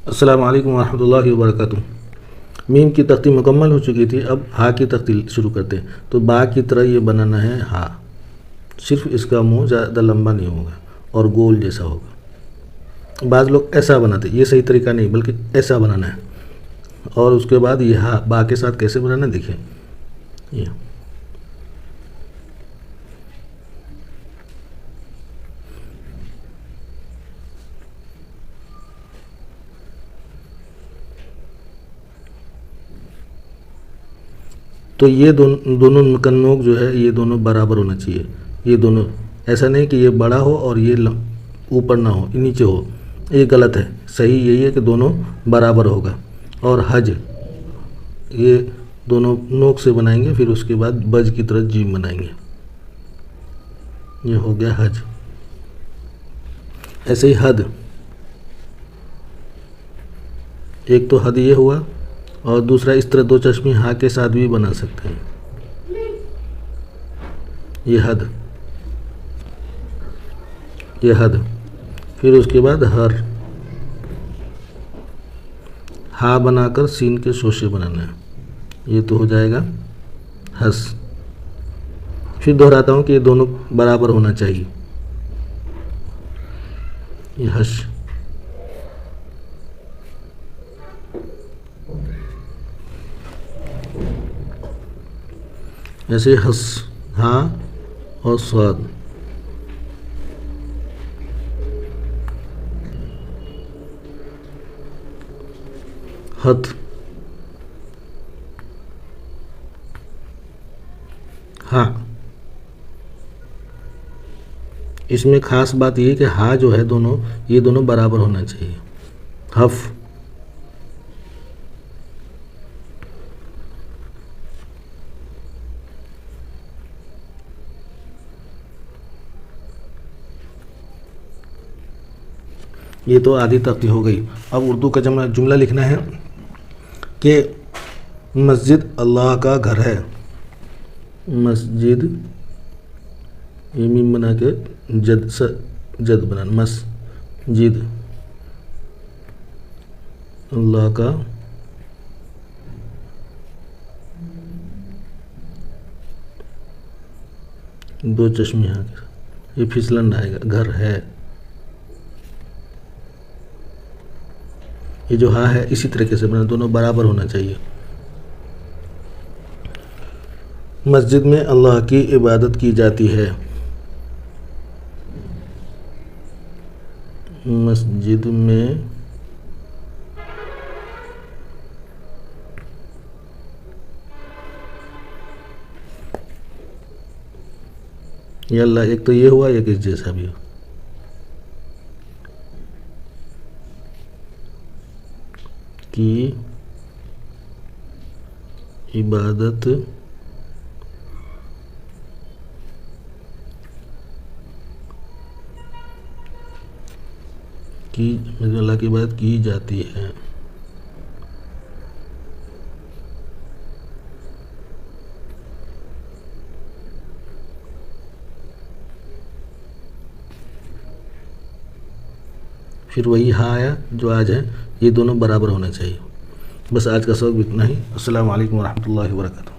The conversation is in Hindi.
अस्सलामु अलैकुम वरहमतुल्लाहि वबरकातुहू। मीम की तख्ती मुकम्मल हो चुकी थी, अब हा की तख्ती शुरू करते हैं। तो बा की तरह ये बनाना है हा, सिर्फ इसका मुंह ज़्यादा लंबा नहीं होगा और गोल जैसा होगा। बाज़ लोग ऐसा बनाते, ये सही तरीका नहीं, बल्कि ऐसा बनाना है। और उसके बाद ये हा बा के साथ कैसे बनाना है देखिए। ये तो ये दोनों का नोक जो है ये दोनों बराबर होना चाहिए। ये दोनों, ऐसा नहीं कि ये बड़ा हो और ये ऊपर ना हो, नीचे हो, ये गलत है। सही यही है कि दोनों बराबर होगा। और हज, ये दोनों नोक से बनाएंगे, फिर उसके बाद बज की तरह जीम बनाएंगे। ये हो गया हज। ऐसे ही हद, एक तो हद ये हुआ, और दूसरा इस तरह दो चश्मे हा के साथ भी बना सकते हैं। ये हद, ये हद। फिर उसके बाद हर, हा बनाकर सीन के शोशे बनाना है। ये तो हो जाएगा हस। फिर दोहराता हूँ कि ये दोनों बराबर होना चाहिए। ये हश। ऐसे हस, हाँ और स्वाद। हथ, हाँ। इसमें ख़ास बात ये है कि हा जो है दोनों, ये दोनों बराबर होना चाहिए। हफ, ये तो आधी तख्ती हो गई। अब उर्दू का जुमला लिखना है कि मस्जिद अल्लाह का घर है। मस्जिद, ये मीम बना के जद बनाना, मस्जिद अल्लाह का दो चश्मे यहाँ के, ये फिसलन आएगा, घर है। ये जो हा है इसी तरीके से बना, दोनों बराबर होना चाहिए। मस्जिद में अल्लाह की इबादत की जाती है। मस्जिद में ये अल्लाह, एक तो ये हुआ, एक इस जैसा भी हो। की इबादत की, अल्लाह की इबादत की जाती है। फिर वही हा आया जो आज है, ये दोनों बराबर होना चाहिए। बस आज का सबक इतना ही। अस्सलामु अलैकुम वरहमतुल्लाहि वबरकातुहू।